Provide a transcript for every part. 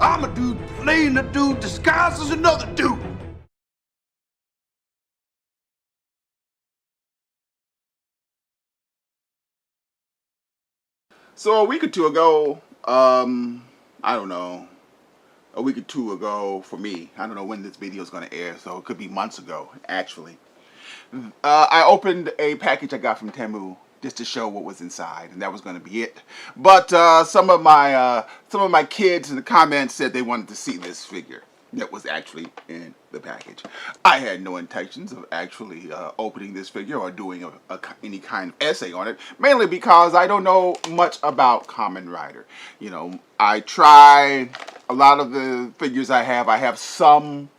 I'm a dude playing a dude disguised as another dude. So a week or two ago, I don't know, a week or two ago for me, I don't know when this video is going to air, so it could be months ago, actually. I opened a package I got from Temu just to show what was inside, and that was going to be it. But some of my kids in the comments said they wanted to see this figure that was actually in the package. I had no intentions of actually opening this figure or doing any kind of essay on it, mainly because I don't know much about Kamen Rider. You know, I tried a lot of the figures I have some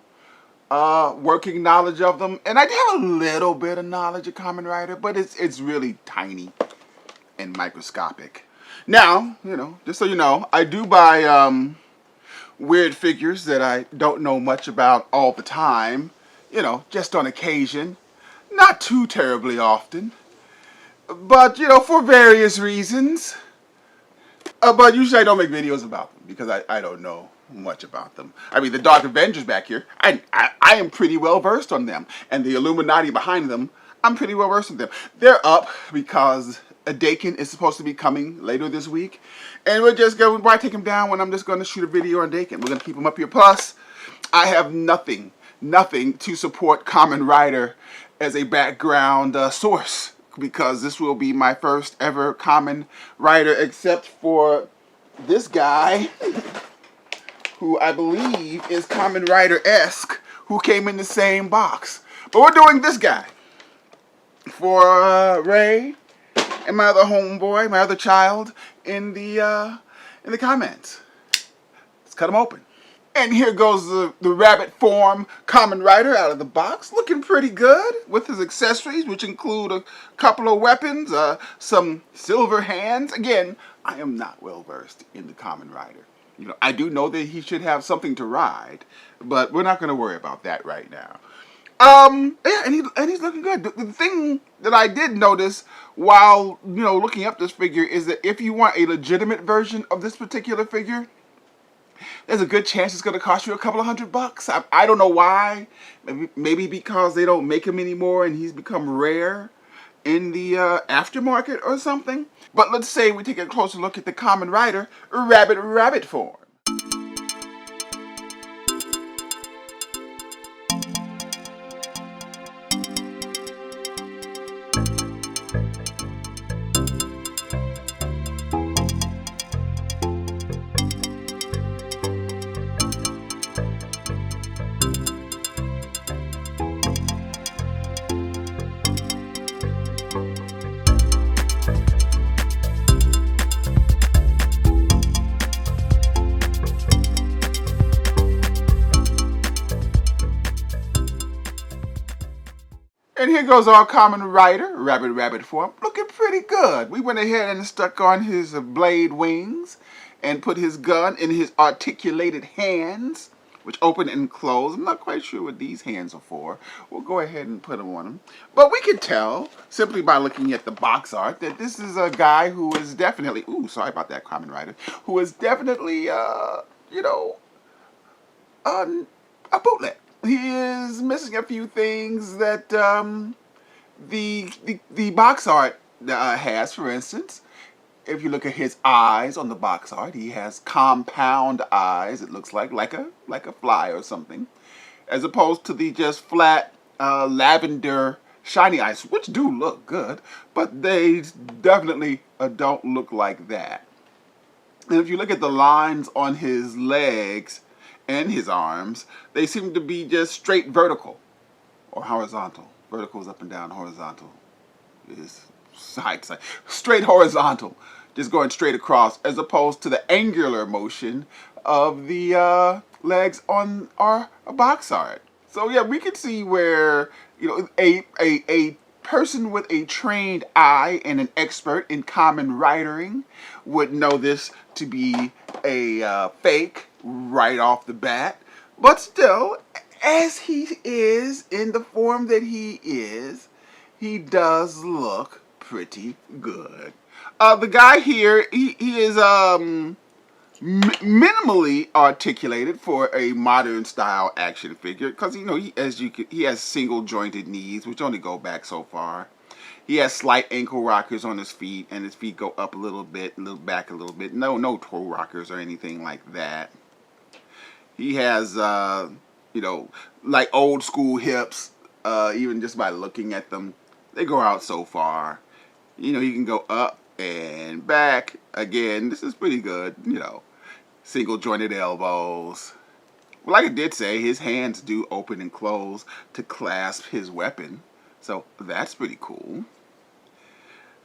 working knowledge of them, and I do have a little bit of knowledge of Kamen Rider, but it's really tiny and microscopic. Now, you know, just so you know, I do buy weird figures that I don't know much about all the time, you know, just on occasion, not too terribly often, but you know, for various reasons. But usually I don't make videos about them because I don't know much about them. I mean, the Dark Avengers back here, I am pretty well versed on them. And the Illuminati behind them, I'm pretty well versed on them. They're up because a Dakin is supposed to be coming later this week. And we're just going to take him down when I'm just going to shoot a video on Dakin. We're going to keep him up here. Plus, I have nothing to support Kamen Rider as a background source, because this will be my first ever Kamen Rider, except for this guy, who I believe is Kamen Rider-esque, who came in the same box. But we're doing this guy for Ray and my other homeboy, my other child, in the comments. Let's cut him open. And here goes the rabbit form Kamen Rider out of the box, looking pretty good with his accessories, which include a couple of weapons, some silver hands. Again, I am not well versed in the Kamen Rider. You know, I do know that he should have something to ride, but we're not going to worry about that right now. Yeah, and he's looking good. The thing that I did notice while, you know, looking up this figure is that if you want a legitimate version of this particular figure, there's a good chance it's going to cost you a couple of $100. I don't know why. Maybe because they don't make him anymore and he's become rare in the aftermarket or something. But let's say we take a closer look at the Kamen Rider rabbit form. And here goes our Kamen Rider, rabbit form, looking pretty good. We went ahead and stuck on his blade wings and put his gun in his articulated hands, which open and close. I'm not quite sure what these hands are for. We'll go ahead and put them on him. But we can tell, simply by looking at the box art, that this is a guy who is definitely, ooh, sorry about that, Kamen Rider, who is definitely, you know, a bootleg. He is missing a few things that the box art has. For instance, if you look at his eyes on the box art, he has compound eyes. It looks like a fly or something, as opposed to the just flat lavender shiny eyes, which do look good, but they definitely don't look like that. And if you look at the lines on his legs and his arms, they seem to be just straight vertical or horizontal. Vertical is up and down, horizontal is side to side. Straight horizontal, just going straight across, as opposed to the angular motion of the legs on our box art. So yeah, we can see where, you know, a person with a trained eye and an expert in Kamen Ridering would know this to be a fake right off the bat. But still, as he is in the form that he is, he does look pretty good. The guy here, he is minimally articulated for a modern style action figure, because he has single jointed knees, which only go back so far. He has slight ankle rockers on his feet, and his feet go up a little bit, back a little bit. No toe rockers or anything like that. He has, like old school hips. Even just by looking at them, they go out so far. He can go up and back. Again, this is pretty good. Single jointed elbows. Well, like I did say, his hands do open and close to clasp his weapon. So that's pretty cool.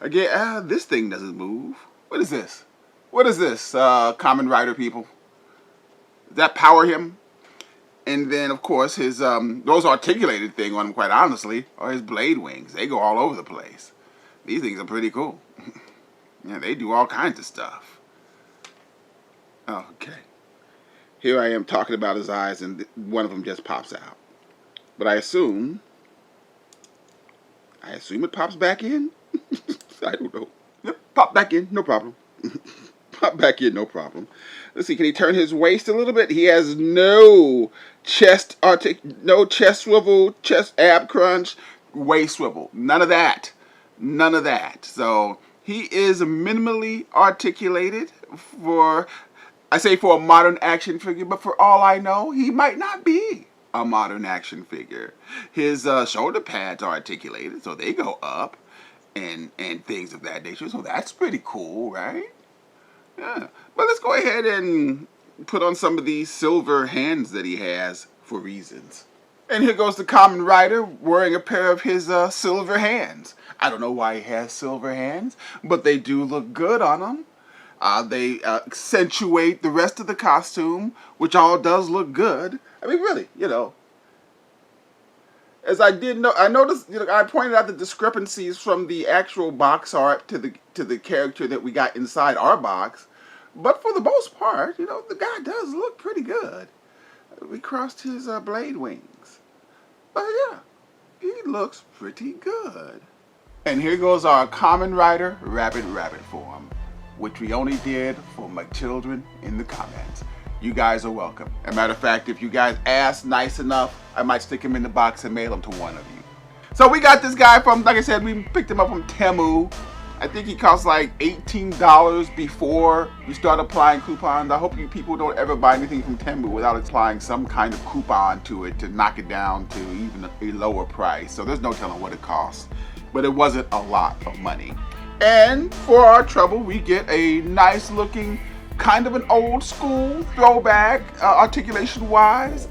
Again, this thing doesn't move. What is this? What is this, Kamen Rider people? Does that power him? And then, of course, his those articulated thing on him, quite honestly, are his blade wings. They go all over the place. These things are pretty cool. Yeah, they do all kinds of stuff. Okay. Here I am talking about his eyes, and one of them just pops out. But I assume it pops back in. I don't know. Yep, pop back in, no problem. Pop back in, no problem. Let's see, can he turn his waist a little bit? He has no chest swivel, chest ab crunch, waist swivel. None of that. None of that. So he is minimally articulated for a modern action figure, but for all I know, he might not be a modern action figure. His shoulder pads are articulated, so they go up. And things of that nature. So that's pretty cool, right? Yeah. But let's go ahead and put on some of these silver hands that he has for reasons. And here goes the Kamen Rider wearing a pair of his silver hands. I don't know why he has silver hands, but they do look good on him. They accentuate the rest of the costume, which all does look good. I mean, really, As I noticed, I pointed out the discrepancies from the actual box art to the character that we got inside our box. But for the most part, the guy does look pretty good. We crossed his blade wings. But yeah, he looks pretty good. And here goes our Kamen Rider Rabbit form, which we only did for my children in the comments. You guys are welcome. As a matter of fact, if you guys ask nice enough, I might stick him in the box and mail him to one of you. So we got this guy from, like I said, we picked him up from Temu. I think he cost like $18 before you start applying coupons. I hope you people don't ever buy anything from Temu without applying some kind of coupon to it to knock it down to even a lower price. So there's no telling what it costs. But it wasn't a lot of money. And for our trouble, we get a nice looking, kind of an old school throwback, articulation wise,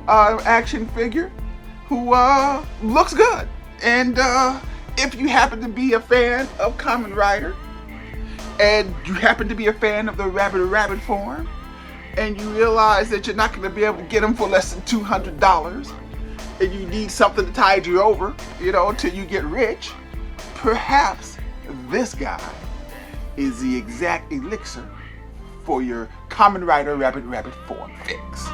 action figure who looks good. And if you happen to be a fan of Kamen Rider, and you happen to be a fan of the rabbit form, and you realize that you're not going to be able to get them for less than $200, and you need something to tide you over, till you get rich, perhaps this guy is the exact elixir for your Kamen Rider rabbit form fix.